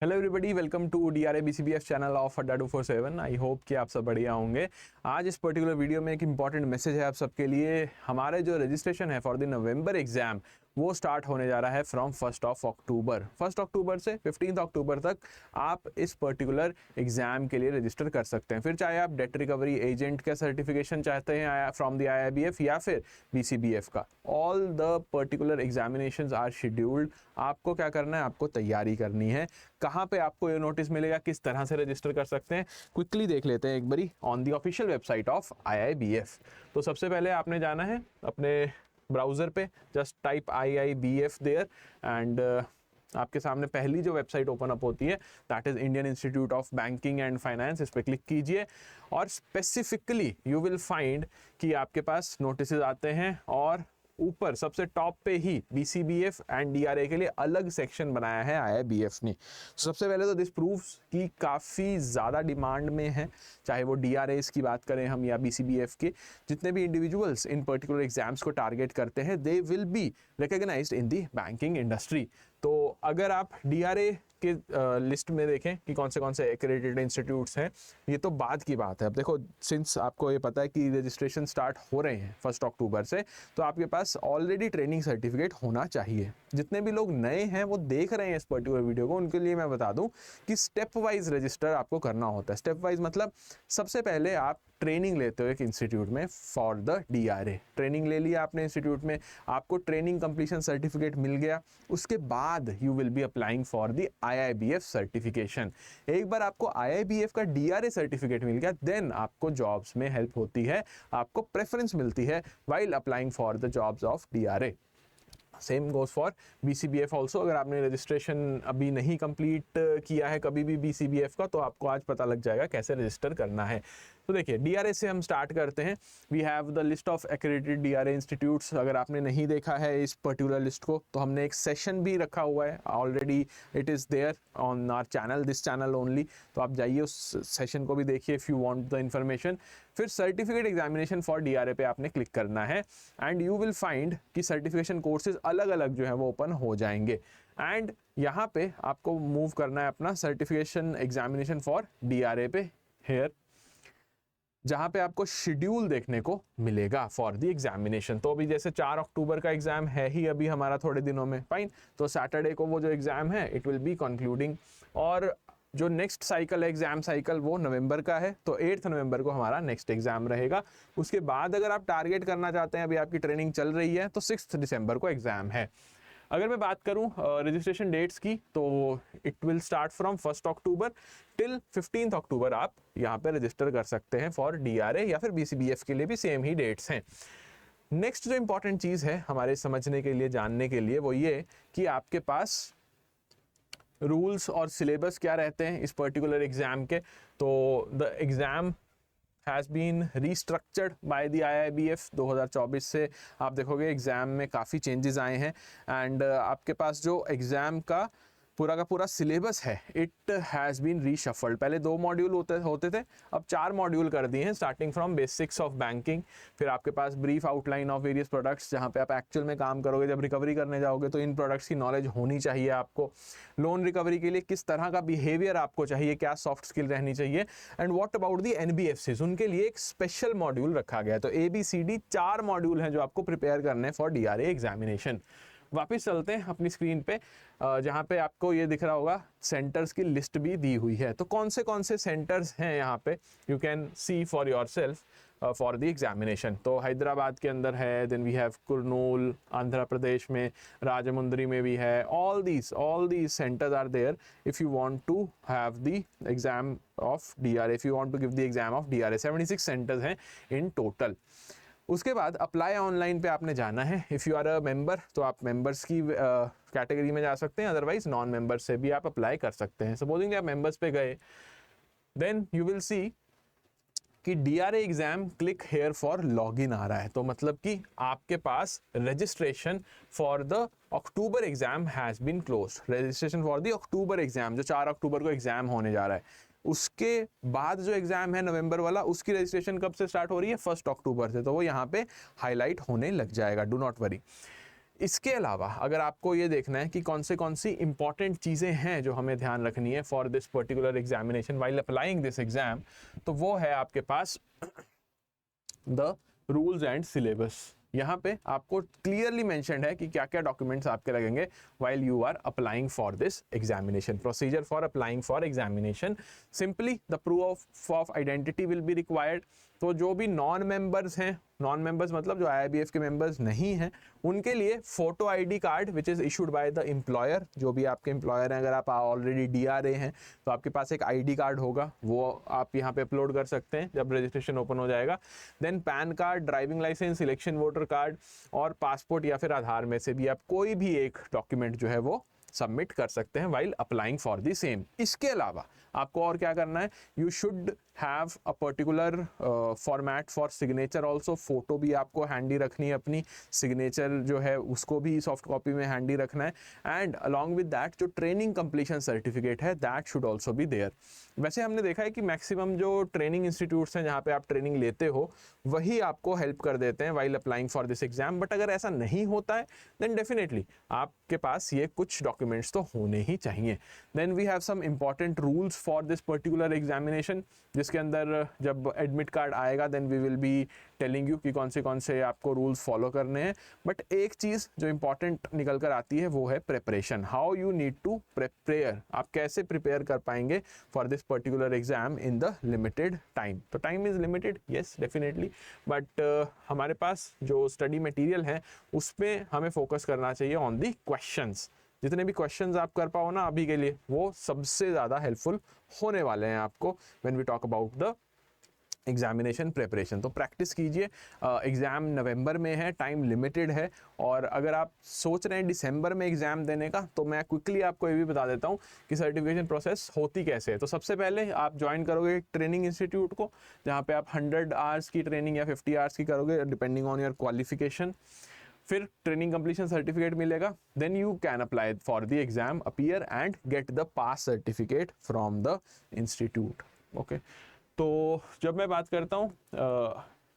Hello everybody, welcome to DRA BCBF channel of Adda 247। I hope कि आप सब बढ़िया होंगे। आज इस पर्टिकुलर वीडियो में एक इंपॉर्टेंट मैसेज है आप सबके लिए। हमारे जो रजिस्ट्रेशन है फॉर द नवंबर एग्जाम वो स्टार्ट होने जा रहा है फ्रॉम 1 अक्टूबर से 15 अक्टूबर तक आप इस पर्टिकुलर एग्जाम के लिए रजिस्टर कर सकते हैं। फिर चाहे आप डेट रिकवरी एजेंट का सर्टिफिकेशन चाहते हैं फ्रॉम द IIBF या फिर BCBF का, all the particular examinations are scheduled. आपको क्या करना है, आपको तैयारी करनी है। कहाँ पे आपको ये नोटिस मिलेगा, किस तरह से रजिस्टर कर सकते हैं, क्विकली देख लेते हैं एक बारी on the official website of IIBF। तो सबसे पहले आपने जाना है अपने ब्राउज़र पे, just type IIBF there and आपके सामने पहली जो वेबसाइट ओपन अप होती है that is Indian Institute of Banking and Finance. इस पर क्लिक कीजिए और स्पेसिफिकली यू विल फाइंड कि आपके पास नोटिस आते हैं और ऊपर सबसे टॉप पे ही BCBF एंड DRA के लिए अलग सेक्शन बनाया है IIBF ने। सबसे पहले तो दिस प्रूव्स कि काफ़ी ज़्यादा डिमांड में है, चाहे वो DRAs की बात करें हम या BCBF के। जितने भी इंडिविजुअल्स इन पर्टिकुलर एग्जाम्स को टारगेट करते हैं they will be recognised in the banking industry. तो अगर आप DRA के लिस्ट में देखें कि कौन से एक्रेडिटेड इंस्टीट्यूट्स हैं, ये तो बाद की बात है। अब देखो, सिंस आपको ये पता है कि रजिस्ट्रेशन स्टार्ट हो रहे हैं 1 अक्टूबर से, तो आपके पास ऑलरेडी ट्रेनिंग सर्टिफिकेट होना चाहिए। जितने भी लोग नए हैं वो देख रहे हैं इस पर्टिकुलर वीडियो को, उनके लिए मैं बता दूं कि स्टेप वाइज रजिस्टर आपको करना होता है। स्टेप वाइज मतलब सबसे पहले आप ट्रेनिंग लेते हो एक इंस्टीट्यूट में फॉर द DRA। ट्रेनिंग ले लिया आपने इंस्टीट्यूट में, आपको ट्रेनिंग कंप्लीशन सर्टिफिकेट मिल गया, उसके बाद you will be applying for the IIBF certification. एक बार आपको IIBF का DRA सर्टिफिकेट मिल गया, देन आपको जॉब्स में हेल्प होती है, आपको प्रेफरेंस मिलती है while applying for the jobs of DRA। Same goes for BCBF also. अगर आपने रजिस्ट्रेशन अभी नहीं कंप्लीट किया है कभी भी BCBF का, तो आपको आज पता लग जाएगा कैसे रजिस्टर करना है। तो देखिए, DRA से हम स्टार्ट करते हैं। We have the list of accredited DRA institutes. अगर आपने नहीं देखा है इस पर्टिकुलर लिस्ट को, तो हमने एक सेशन भी रखा हुआ है already, it is there on our channel, this channel only. तो आप जाइए उस सेशन को भी देखिए if you want the information. फिर सर्टिफिकेट एग्जामिनेशन फॉर DRA पे आपने क्लिक करना है एंड यू विल फाइंड कि सर्टिफिकेशन कोर्सेज अलग अलग जो है वो ओपन हो जाएंगे। एंड यहाँ पे आपको मूव करना है अपना सर्टिफिकेशन एग्जामिनेशन फॉर DRA पे, हेयर, जहाँ पे आपको शेड्यूल देखने को मिलेगा फॉर द एग्जामिनेशन। तो अभी जैसे 4 अक्टूबर का एग्जाम है ही अभी हमारा थोड़े दिनों में, फाइन। तो सैटरडे को वो जो एग्जाम है इट विल बी कंक्लूडिंग, और जो नेक्स्ट साइकिल है एग्जाम साइकिल वो नवंबर का है, तो 8 नवंबर को हमारा नेक्स्ट एग्जाम रहेगा। उसके बाद अगर आप टारगेट करना चाहते हैं, अभी आपकी ट्रेनिंग चल रही है, तो 6 दिसंबर को एग्जाम है। अगर मैं बात करूं रजिस्ट्रेशन डेट्स की, तो it will start from 1 October till 15 अक्टूबर आप यहाँ पे रजिस्टर कर सकते हैं फॉर DRA या फिर BCBF के लिए भी सेम ही डेट्स हैं। नेक्स्ट जो इंपॉर्टेंट चीज़ है हमारे समझने के लिए, जानने के लिए, वो ये कि आपके पास रूल्स और सिलेबस क्या रहते हैं इस पर्टिकुलर एग्जाम के। तो the exam has been restructured by the IIBF। 2024 से आप देखोगे एग्ज़ाम में काफ़ी चेंजेस आए हैं एंड आपके पास जो एग्ज़ाम का पूरा सिलेबस है इट हैज़ बीन रीशफल्ड। पहले 2 मॉड्यूल होते थे, अब 4 मॉड्यूल कर दिए हैं, starting from basics of banking. फिर आपके पास brief outline of various products, जहाँ पे आप एक्चुअल में काम करोगे, जब रिकवरी करने जाओगे तो इन प्रोडक्ट्स की नॉलेज होनी चाहिए आपको। लोन रिकवरी के लिए किस तरह का बिहेवियर आपको चाहिए, क्या सॉफ्ट स्किल रहनी चाहिए। And what about the NBFCs, उनके लिए एक स्पेशल मॉड्यूल रखा गया है। तो ABCD 4 मॉड्यूल हैं जो आपको प्रिपेयर करने फॉर DRA एग्जामिनेशन। वापस चलते हैं अपनी स्क्रीन पे, जहाँ पे आपको ये दिख रहा होगा सेंटर्स की लिस्ट भी दी हुई है। तो कौन से सेंटर्स हैं यहाँ पे, you can see for yourself for the examination. तो हैदराबाद के अंदर है, then we have Kurnool, Andhra Pradesh में राजमुंद्री में भी है। All these centres are there if you want to have the exam of DRA, if you want to give the exam of DRA। 76 centres हैं in total. उसके बाद अप्लाई ऑनलाइन पे आपने जाना है। If you are a member, तो आप members की कैटेगरी में जा सकते हैं, अदरवाइज नॉन मेंबर से भी आप अप्लाई कर सकते हैं। सपोजिंग आप मेंबर्स पे गए, देन यू विल सी कि DRA exam click here for login आ रहा है। तो मतलब कि आपके पास registration for the October exam has been closed. Registration for the October exam, जो 4 अक्टूबर को एग्जाम होने जा रहा है, उसके बाद जो एग्जाम है नवंबर वाला, उसकी रजिस्ट्रेशन कब से स्टार्ट हो रही है, 1 अक्टूबर से। तो वो यहाँ पे हाईलाइट होने लग जाएगा, डू नॉट वरी। इसके अलावा अगर आपको ये देखना है कि कौन सी इंपॉर्टेंट चीज़ें हैं जो हमें ध्यान रखनी है for this particular examination while applying this exam, तो वो है आपके पास द रूल्स एंड सिलेबस। यहाँ पे आपको क्लियरली मेंशन्ड है कि क्या क्या डॉक्यूमेंट्स आपके लगेंगे while you are applying for this examination. Procedure for applying for examination: simply the proof of identity will be required. तो जो भी नॉन मेंबर्स हैं, नॉन मेंबर्स मतलब जो IIBF के मेंबर्स नहीं हैं, उनके लिए photo ID card which is issued by the employer. जो भी आपके एम्प्लॉयर हैं, अगर आप ऑलरेडी DRA हैं तो आपके पास एक आईडी कार्ड होगा, वो आप यहाँ पे अपलोड कर सकते हैं जब रजिस्ट्रेशन ओपन हो जाएगा। Then PAN card, driving licence, election voter card और पासपोर्ट या फिर आधार में से भी आप कोई भी एक डॉक्यूमेंट जो है वो सबमिट कर सकते हैं while applying for the same. इसके अलावा आपको और क्या करना है, you should have a particular format for signature also. Photo भी आपको हैंडी रखनी है, अपनी सिग्नेचर जो है उसको भी सॉफ्ट कॉपी में हैंडी रखना है। एंड अलॉन्ग विद दैट जो ट्रेनिंग कंप्लीशन सर्टिफिकेट है that should also be there. वैसे हमने देखा है कि मैक्सिमम जो ट्रेनिंग इंस्टीट्यूट्स हैं जहाँ पे आप ट्रेनिंग लेते हो वही आपको हेल्प कर देते हैं while applying for this exam, but अगर ऐसा नहीं होता है देन डेफिनेटली आपके पास ये कुछ डॉक्यूमेंट्स तो होने ही चाहिए। Then we have some important rules for this particular examination, जिसके अंदर जब एडमिट कार्ड आएगा then we will be telling you कि कौन से आपको रूल्स फॉलो करने हैं। बट एक चीज़ जो इंपॉर्टेंट निकल कर आती है वो है preparation. How you need to prepare, आप कैसे प्रिपेयर कर पाएंगे for this particular exam in the limited time. तो time is limited, yes definitely, but हमारे पास जो स्टडी मटेरियल है उस पर हमें फोकस करना चाहिए ऑन दी क्वेश्चंस। जितने भी क्वेश्चंस आप कर पाओ ना अभी के लिए, वो सबसे ज़्यादा हेल्पफुल होने वाले हैं आपको when we talk about the examination preparation. तो प्रैक्टिस कीजिए। एग्ज़ाम नवंबर में है, टाइम लिमिटेड है, और अगर आप सोच रहे हैं दिसंबर में एग्ज़ाम देने का तो मैं क्विकली आपको ये भी बता देता हूँ कि सर्टिफिकेशन प्रोसेस होती कैसे है। तो सबसे पहले आप ज्वाइन करोगे ट्रेनिंग इंस्टीट्यूट को, जहाँ पे आप 100 आवर्स की ट्रेनिंग या 50 आवर्स की करोगे डिपेंडिंग ऑन योर क्वालिफिकेशन। फिर ट्रेनिंग कंप्लीशन सर्टिफिकेट मिलेगा, then you can apply for the exam, appear and get the pass certificate from the institute. Okay, तो जब मैं बात करता हूँ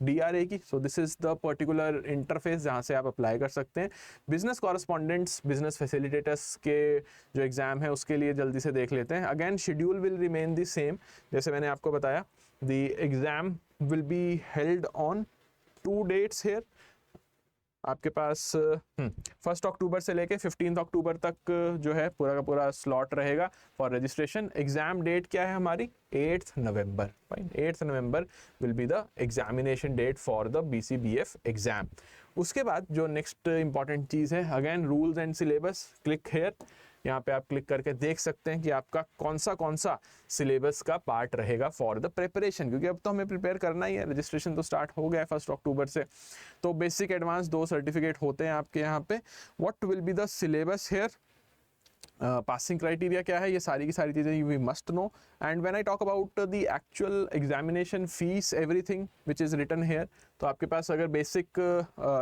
DRA की, so this is the particular interface जहाँ से आप अप्लाई कर सकते हैं। बिजनेस कॉरेस्पॉन्डेंट्स, बिजनेस फैसिलिटेटर्स के जो एग्ज़ाम है उसके लिए जल्दी से देख लेते हैं। Again schedule will remain the same, जैसे मैंने आपको बताया the exam will be held on 2 dates here. आपके पास 1 अक्टूबर से लेके 15 अक्टूबर तक जो है पूरा का पूरा स्लॉट रहेगा फॉर रजिस्ट्रेशन। एग्जाम डेट क्या है हमारी, 8 नवंबर। Fine, 8 November will be the examination date for the BCBF exam. उसके बाद जो नेक्स्ट इंपॉर्टेंट चीज़ है, again rules and syllabus, click here. यहाँ पे आप क्लिक करके देख सकते हैं कि आपका कौन सा सिलेबस का पार्ट रहेगा फॉर द प्रिपरेशन, क्योंकि अब तो हमें प्रिपेयर करना ही है। रजिस्ट्रेशन तो स्टार्ट हो गया है 1 अक्टूबर से। तो बेसिक एडवांस 2 सर्टिफिकेट होते हैं आपके यहाँ पे। What will be the syllabus here, passing criteria क्या है, ये सारी की सारी चीज़ें we must know. And when I talk about the actual examination fees, everything which is written here. तो आपके पास अगर बेसिक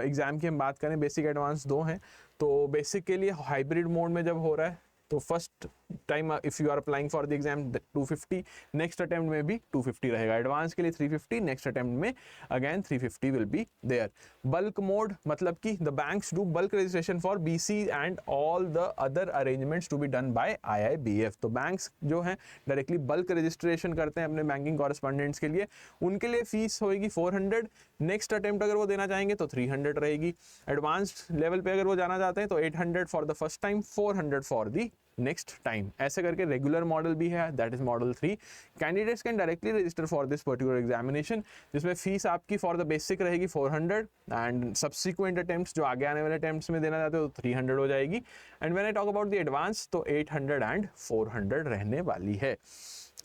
एग्जाम की हम बात करें, बेसिक एडवांस 2 हैं। तो बेसिक के लिए हाइब्रिड मोड में जब हो रहा है तो first time if you are applying for the exam 250, next attempt में भी 250 रहेगा। एडवांस के लिए 350, नेक्स्ट अटेम्प्ट में again 350 will be there. Bulk mode मतलब कि the banks do bulk registration for BC and all the other arrangements to be done by IIBF। तो banks जो हैं डायरेक्टली बल्क रजिस्ट्रेशन करते हैं अपने बैंकिंग कॉरेस्पॉन्डेंट्स के लिए, उनके लिए फीस होगी 400। नेक्स्ट अटेम्प्ट अगर वो देना चाहेंगे तो 300 रहेगी। एडवांस्ड लेवल पे अगर वो जाना चाहते हैं तो 800 for the first time, 400 for the next time. ऐसे करके रेगुलर मॉडल भी है, that is model 3। Candidates can directly register for this particular examination, जिसमें फीस आपकी फॉर द बेसिक रहेगी 400 एंड सब्सिक्वेंट अटेम्प्ट्स जो आगे आने वाले अटेम्प्ट्स में देना चाहते हो तो 300 हो जाएगी। And when I talk about the advance तो 800 एंड 400 रहने वाली है।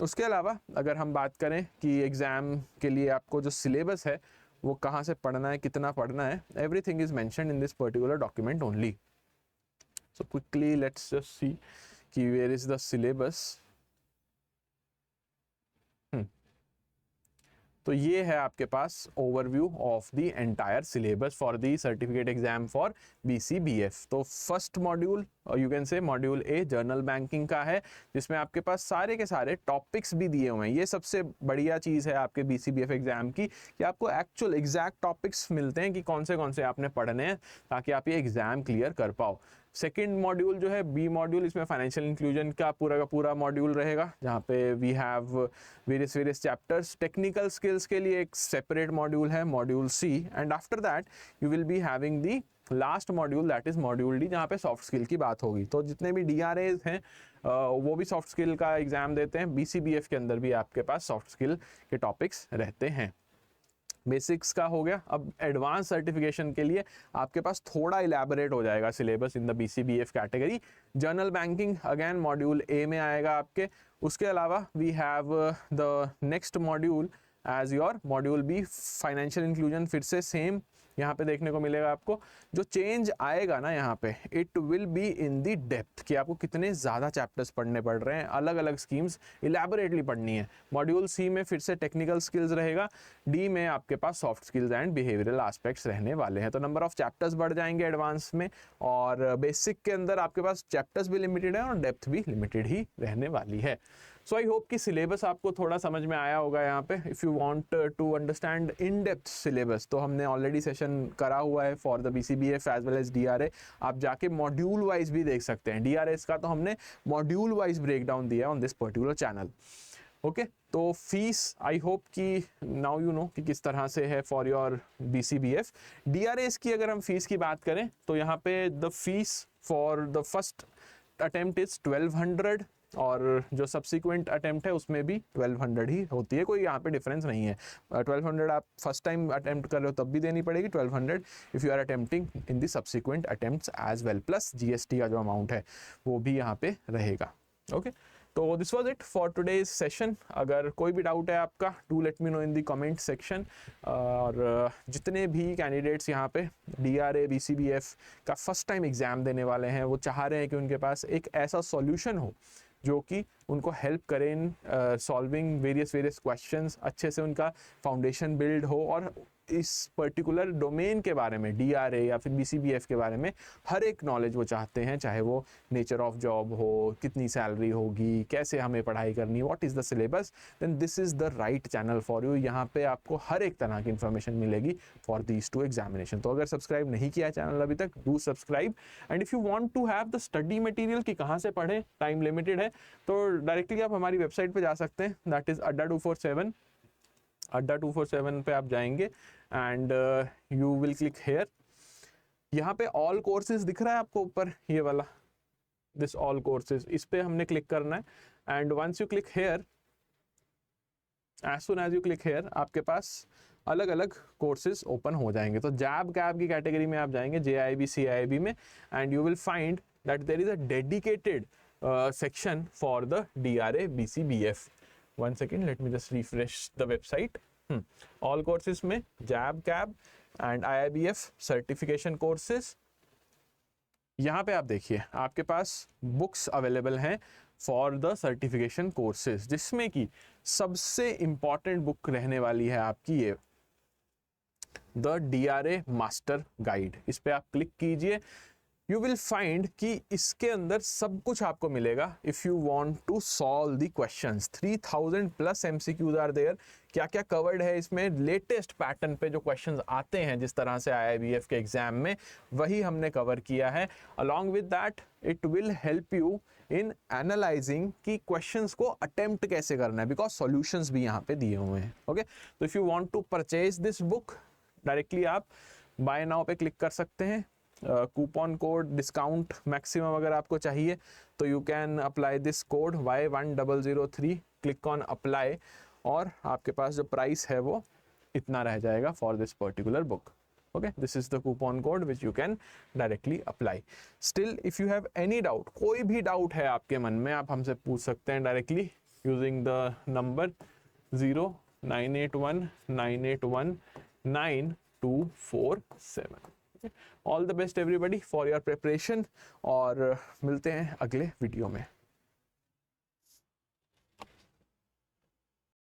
उसके अलावा अगर हम बात करें कि एग्जाम के लिए आपको जो सिलेबस है वो कहाँ से पढ़ना है, कितना पढ़ना है, everything is mentioned in this particular document only. So quickly let's just see कि where is the syllabus। तो तो ये है आपके पास overview of the entire syllabus for the certificate exam for BCBF। तो first module you can say module A general banking का है, जिसमें आपके पास सारे के सारे टॉपिक्स भी दिए हुए हैं। ये सबसे बढ़िया चीज़ है आपके BCBF एग्जाम की कि आपको एक्चुअल एग्जैक्ट टॉपिक्स मिलते हैं कि कौन से आपने पढ़ने हैं, ताकि आप ये एग्जाम क्लियर कर पाओ। सेकेंड मॉड्यूल जो है बी मॉड्यूल, इसमें फाइनेंशियल इंक्लूजन का पूरा मॉड्यूल रहेगा, जहाँ पे we have various chapters. Technical skills के लिए एक सेपरेट मॉड्यूल है, module C, and after that you will be having the last module, that is module D, जहाँ पे सॉफ्ट स्किल की बात होगी। तो जितने भी DRAs हैं वो भी सॉफ्ट स्किल का एग्जाम देते हैं। BCBF के अंदर भी आपके पास सॉफ्ट स्किल के टॉपिक्स रहते हैं। बेसिक्स का हो गया। अब एडवांस सर्टिफिकेशन के लिए आपके पास थोड़ा इलेबोरेट हो जाएगा syllabus in the BCBF category. General banking again module A में आएगा आपके। उसके अलावा we have the next module as your module B financial inclusion. फिर से सेम यहाँ पे देखने को मिलेगा आपको। जो चेंज आएगा ना यहाँ पे, it will be in the depth, कि आपको कितने ज़्यादा चैप्टर्स पढ़ने पड़ रहे हैं, अलग अलग स्कीम्स इलेबोरेटली पढ़नी है। मॉड्यूल सी में फिर से टेक्निकल स्किल्स रहेगा, डी में आपके पास soft skills and behavioural aspects रहने वाले हैं। तो नंबर ऑफ चैप्टर्स बढ़ जाएंगे एडवांस में, और बेसिक के अंदर आपके पास चैप्टर्स भी लिमिटेड है और डेप्थ भी लिमिटेड ही रहने वाली है। सो आई होप कि सिलेबस आपको थोड़ा समझ में आया होगा यहाँ पे। If you want to understand in depth syllabus, तो हमने ऑलरेडी सेशन करा हुआ है for the BCBF as well as DRA। आप जाके मॉड्यूल वाइज भी देख सकते हैं। DRAs का तो हमने मॉड्यूल वाइज ब्रेक डाउन दिया है on this particular channel. Okay, तो फीस आई होप कि नाउ यू नो कि किस तरह से है फॉर योर BCBF। DRAs की अगर हम फीस की बात करें तो यहाँ पे the fees for the first attempt is 1200, और जो सब्सिक्वेंट अटेम्प्ट है उसमें भी 1200 ही होती है, कोई यहाँ पे डिफरेंस नहीं है। 1200 आप फर्स्ट टाइम अटेम्प्ट कर रहे हो तब भी देनी पड़ेगी, 1200 if you are attempting in the subsequent attempts as well, plus GST का जो अमाउंट है वो भी यहाँ पे रहेगा। ओके, तो this was it for today's session. अगर कोई भी डाउट है आपका, do let me know in the comment section. और जितने भी कैंडिडेट्स यहाँ पे DRA BCBF का फर्स्ट टाइम एग्जाम देने वाले हैं, वो चाह रहे हैं कि उनके पास एक ऐसा सॉल्यूशन हो जो कि उनको हेल्प करें इन सॉल्विंग वेरियस क्वेश्चंस, अच्छे से उनका फाउंडेशन बिल्ड हो, और इस पर्टिकुलर डोमेन के बारे में, DRA या फिर BCBF के बारे में हर एक नॉलेज वो चाहते हैं, चाहे वो नेचर ऑफ जॉब हो, कितनी सैलरी होगी, कैसे हमें पढ़ाई करनी है, what is the syllabus, then this is the right channel for you. यहाँ पे आपको हर एक तरह की इन्फॉर्मेशन मिलेगी फॉर दीज टू एग्जामिनेशन। तो अगर सब्सक्राइब नहीं किया चैनल अभी तक, do subscribe. And if you want to have the study material कि कहाँ से पढ़ें, टाइम लिमिटेड है, तो डायरेक्टली आप हमारी वेबसाइट पे जा सकते हैं, दैट इज़ Adda247। Adda247 पे आप जाएंगे and you will click here. यहाँ पे ऑल कोर्सेज दिख रहा है आपको ऊपर, ये वाला, दिस ऑल कोर्सेज, इस पे हमने क्लिक करना है। And once you click here, as soon as you click here, आपके पास अलग अलग कोर्सेज ओपन हो जाएंगे। तो जैब कैब की कैटेगरी में आप जाएंगे, JIB CIB में, and you will find that there is a dedicated section for the DRA BCBF. One second, let me just refresh the website. All courses में JAIIB CAIIB and IIBF certification courses. यहाँ पे आप देखिए आपके पास books available हैं for the certification courses, जिसमें कि सबसे इंपॉर्टेंट बुक रहने वाली है आपकी ये द DRA मास्टर गाइड। इस पे आप क्लिक कीजिए, यू विल फाइंड कि इसके अंदर सब कुछ आपको मिलेगा if you want to solve the questions. 3000 plus MCQs are there. क्या क्या कवर्ड है इसमें, लेटेस्ट पैटर्न पे जो क्वेश्चंस आते हैं जिस तरह से IIBF के एग्जाम में, वही हमने कवर किया है। Along with that it will help you in analysing कि क्वेश्चंस को अटेम्प्ट कैसे करना है, बिकॉज सॉल्यूशंस भी यहाँ पे दिए हुए हैं। ओके, तो if you want to purchase this book, directly आप बाय नाउ पे क्लिक कर सकते हैं। कूपन कोड डिस्काउंट मैक्सिमम अगर आपको चाहिए तो you can apply this code Y1003, click on apply, और आपके पास जो प्राइस है वो इतना रह जाएगा for this particular book. Okay, this is the coupon code which you can directly apply. Still if you have any doubt, कोई भी डाउट है आपके मन में, आप हमसे पूछ सकते हैं directly using the number 098198199247। All the best everybody for your preparation, और मिलते हैं अगले वीडियो में।